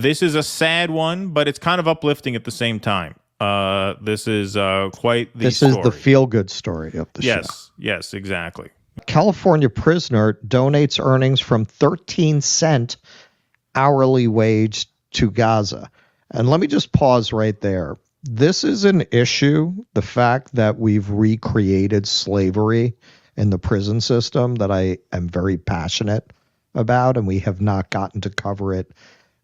This is a sad one, but it's kind of uplifting at the same time. This is quite the This story. is the feel-good story of the show. Yes, exactly. California prisoner donates earnings from 13-cent hourly wage to Gaza. And let me just pause right there. This is an issue, the fact that we've recreated slavery in the prison system, that I am very passionate about, and we have not gotten to cover it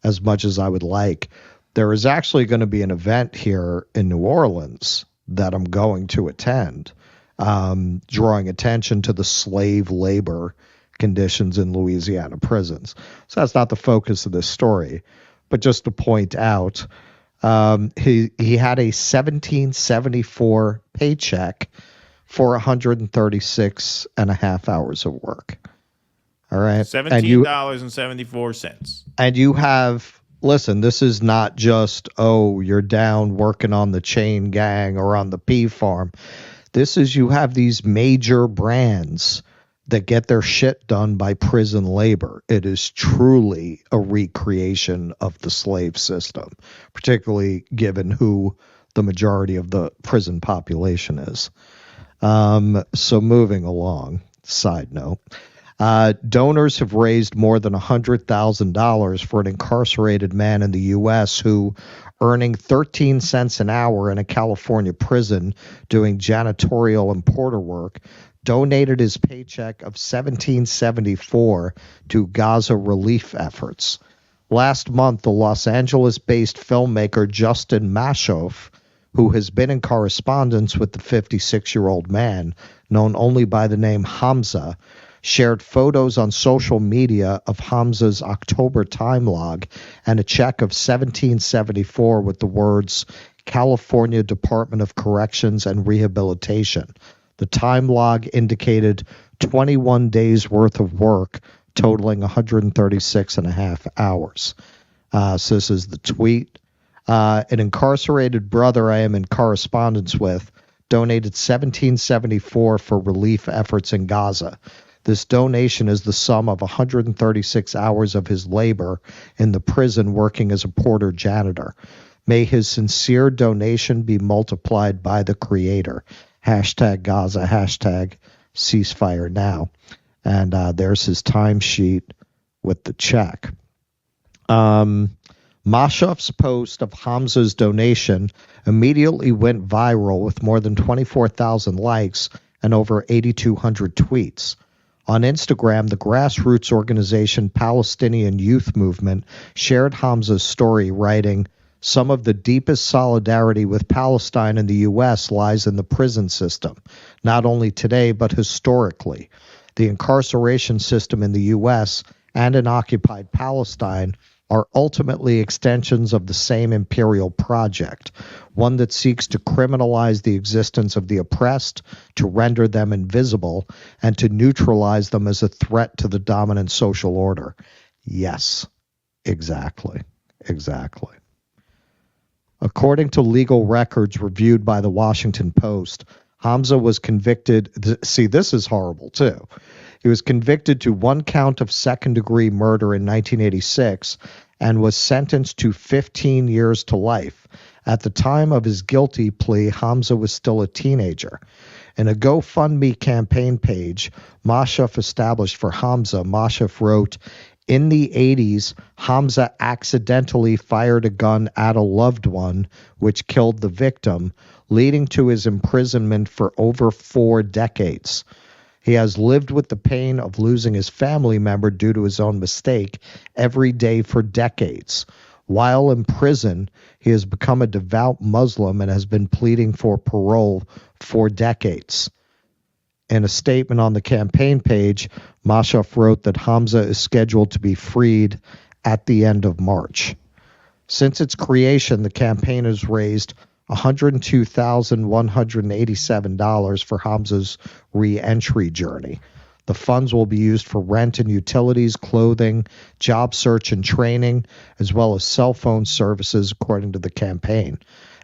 as much as I would like. There is actually going to be an event here in New Orleans that I'm going to attend, drawing attention to the slave labor conditions in Louisiana prisons. So that's not the focus of this story, but just to point out, he had a 1774 paycheck for 136 and a half hours of work. All right. $17.74. And you have, listen, this is not just, oh, you're down working on the chain gang or on the pea farm. This is, you have these major brands that get their shit done by prison labor. It is truly a recreation of the slave system, particularly given who the majority of the prison population is. So moving along, side note, donors have raised more than $100,000 for an incarcerated man in the U.S. who, earning 13 cents an hour in a California prison doing janitorial and porter work, donated his paycheck of $17.74 to Gaza relief efforts. Last month, the Los Angeles-based filmmaker Justin Mashoff, who has been in correspondence with the 56-year-old man, known only by the name Hamza, shared photos on social media of Hamza's October time log and a check of $17.74 with the words California Department of Corrections and Rehabilitation. The time log indicated 21 days worth of work, totaling 136 and a half hours. So this is the tweet. An incarcerated brother I am in correspondence with donated $17.74 for relief efforts in Gaza. This donation is the sum of 136 hours of his labor in the prison working as a porter janitor. May his sincere donation be multiplied by the Creator. Hashtag Gaza, hashtag ceasefire now. And there's his timesheet with the check. Mashoff's post of Hamza's donation immediately went viral with more than 24,000 likes and over 8,200 tweets. On Instagram, the grassroots organization Palestinian Youth Movement shared Hamza's story, writing, "Some of the deepest solidarity with Palestine in the U.S. lies in the prison system, not only today but historically. The incarceration system in the U.S. and in occupied Palestine are ultimately extensions of the same imperial project, one that seeks to criminalize the existence of the oppressed, to render them invisible, and to neutralize them as a threat to the dominant social order." Yes, exactly. According to legal records reviewed by the Washington Post, Hamza was convicted. See, this is horrible too. He was convicted to one count of second-degree murder in 1986 and was sentenced to 15 years to life. At the time of his guilty plea, Hamza was still a teenager. In a GoFundMe campaign page Mashoff established for Hamza, Mashoff wrote, "In the 80s, Hamza accidentally fired a gun at a loved one, which killed the victim, leading to his imprisonment for over 4 decades. He has lived with the pain of losing his family member due to his own mistake every day for decades. While in prison, he has become a devout Muslim and has been pleading for parole for decades." In a statement on the campaign page, Mashoff wrote that Hamza is scheduled to be freed at the end of March. Since its creation, the campaign has raised $102,187 for Hamza's re-entry journey. The funds will be used for rent and utilities, clothing, job search and training, as well as cell phone services, according to the campaign.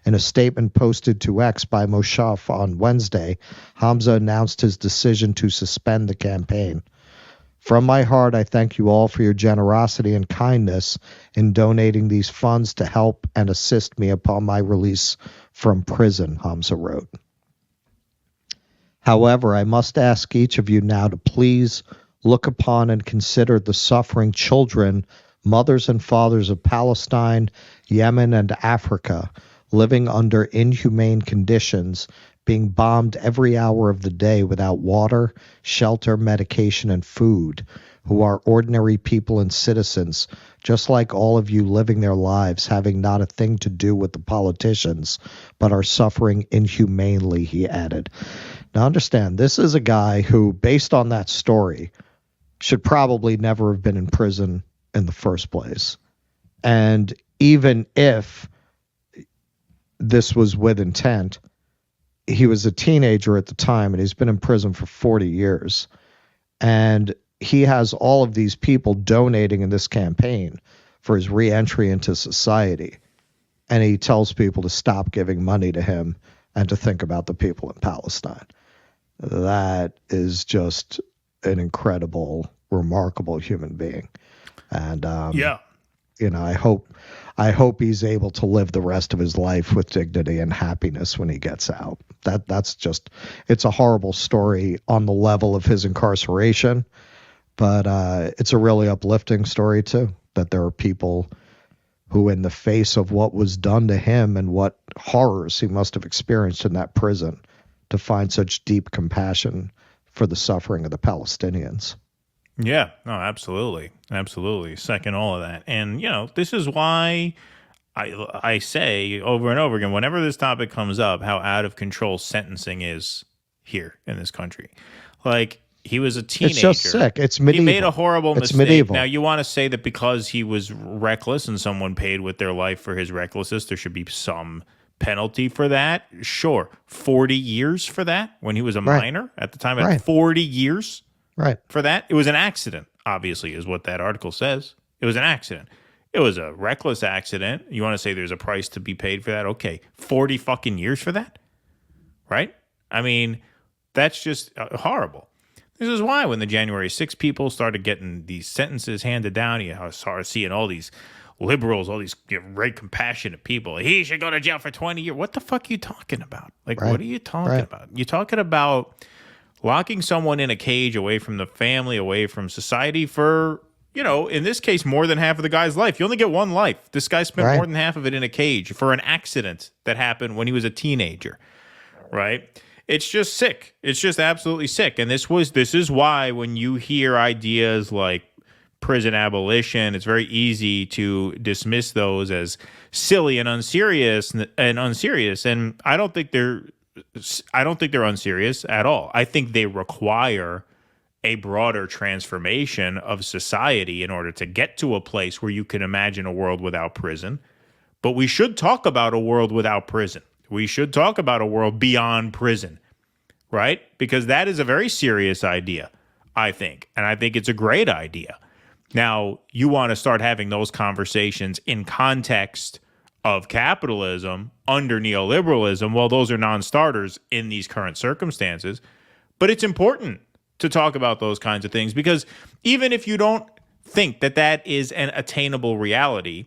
In a statement posted to X by Mashoff on Wednesday, Hamza announced his decision to suspend the campaign. From my heart, I thank you all for your generosity and kindness in donating these funds to help and assist me upon my release from prison, Hamza wrote. However, I must ask each of you now to please look upon and consider the suffering children, mothers and fathers of Palestine, Yemen, and Africa living under inhumane conditions, being bombed every hour of the day without water, shelter, medication, and food, who are ordinary people and citizens, just like all of you living their lives, having not a thing to do with the politicians, but are suffering inhumanely, he added. Now understand, this is a guy who, based on that story, should probably never have been in prison in the first place. And even if this was with intent, he was a teenager at the time, and he's been in prison for 40 years. And he has all of these people donating in this campaign for his reentry into society. And he tells people to stop giving money to him and to think about the people in Palestine. That is just an incredible, remarkable human being. And, you know, I hope he's able to live the rest of his life with dignity and happiness when he gets out. That's just, it's a horrible story on the level of his incarceration, but it's a really uplifting story too, that there are people who, in the face of what was done to him and what horrors he must have experienced in that prison, to find such deep compassion for the suffering of the Palestinians. Yeah, no, absolutely. Absolutely. Second all of that. And, you know, this is why I say over and over again, whenever this topic comes up, how out of control sentencing is here in this country. Like, he was a teenager. It's just sick. It's medieval. He made a horrible mistake. Medieval. Now, you want to say that because he was reckless and someone paid with their life for his recklessness, there should be some penalty for that? Sure. 40 years for that when he was a minor at the time? At 40 years for that? It was an accident, obviously, is what that article says. It was an accident. It was a reckless accident. You want to say there's a price to be paid for that? Okay. 40 fucking years for that? Right? I mean, that's just horrible. This is why when the January 6 people started getting these sentences handed down, you started seeing all these liberals, all these very compassionate people. He should go to jail for 20 years. What the fuck are you talking about? Like, what are you talking about? You're talking about locking someone in a cage away from the family, away from society for, you know, in this case, more than half of the guy's life. You only get one life. This guy spent more than half of it in a cage for an accident that happened when he was a teenager, right? It's just sick. It's just absolutely sick. And this is why when you hear ideas like prison abolition, it's very easy to dismiss those as silly and unserious. And I don't think they're unserious at all. I think they require a broader transformation of society in order to get to a place where you can imagine a world without prison. But we should talk about a world without prison. We should talk about a world beyond prison, right? Because that is a very serious idea, I think. And I think it's a great idea. Now, you want to start having those conversations in context of capitalism under neoliberalism. Well, those are non-starters in these current circumstances. But it's important to talk about those kinds of things because even if you don't think that that is an attainable reality,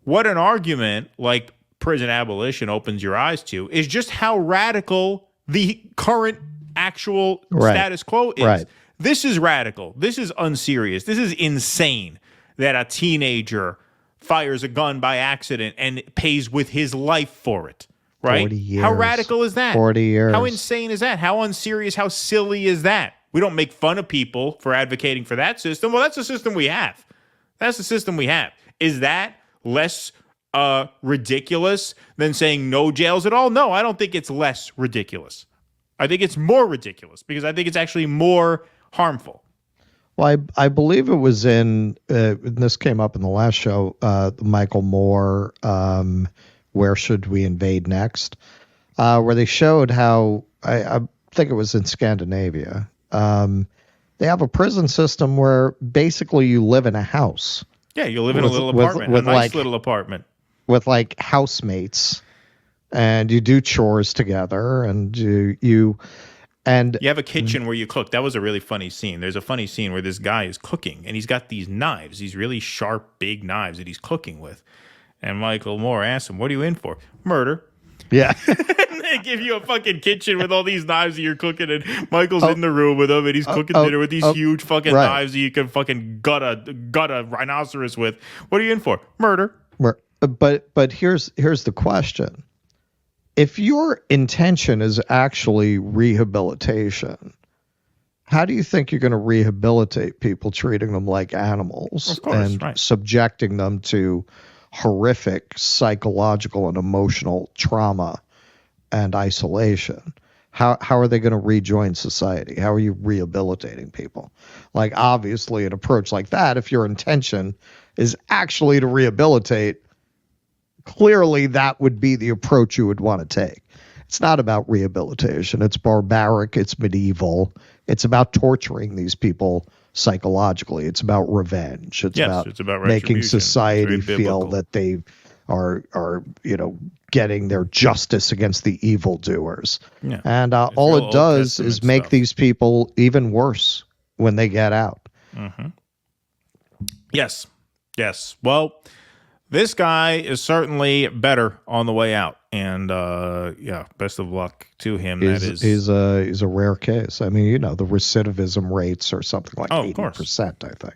what an argument like prison abolition opens your eyes to is just how radical the current actual status quo is. This is radical. This is unserious. This is insane that a teenager fires a gun by accident and pays with his life for it, right? 40 years. How radical is that? 40 years. How insane is that? How unserious, how silly is that? We don't make fun of people for advocating for that system. Well, that's the system we have. That's the system we have. Is that less ridiculous than saying no jails at all? No, I don't think it's less ridiculous. I think it's more ridiculous because I think it's actually more harmful. Well, I believe it was in, this came up in the last show, Michael Moore, Where Should We Invade Next? Where they showed how, I think it was in Scandinavia, they have a prison system where basically you live in a house. Yeah, you live in a little apartment, a nice little apartment. With like housemates, and you do chores together, and you And you have a kitchen where you cook. That was a really funny scene. There's a funny scene where this guy is cooking and he's got these knives, these really sharp, big knives that he's cooking with. And Michael Moore asks him, "What are you in for?" "Murder." yeah. And they give you a fucking kitchen with all these knives that you're cooking, and Michael's in the room with them, and he's cooking dinner with these huge fucking knives that you can fucking gut a rhinoceros with. "What are you in for?" "Murder." But here's the question. If your intention is actually rehabilitation, how do you think you're going to rehabilitate people treating them like animals Of course, and subjecting them to horrific psychological and emotional trauma and isolation? How are they going to rejoin society? How are you rehabilitating people? Like, obviously, an approach like that, if your intention is actually to rehabilitate, clearly that would be the approach you would want to take. It's not about rehabilitation. It's barbaric. It's medieval. It's about torturing these people psychologically. It's about revenge. It's about making society feel that they are getting their justice against the evildoers. Yeah. And all it does is make these people even worse when they get out. Mm-hmm. Yes. Well, this guy is certainly better on the way out, and best of luck to him. He's a rare case. I mean, the recidivism rates are something like 80%, I think.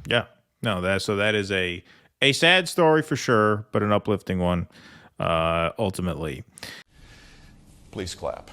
Yeah, no, that is a sad story for sure, but an uplifting one ultimately. Please clap.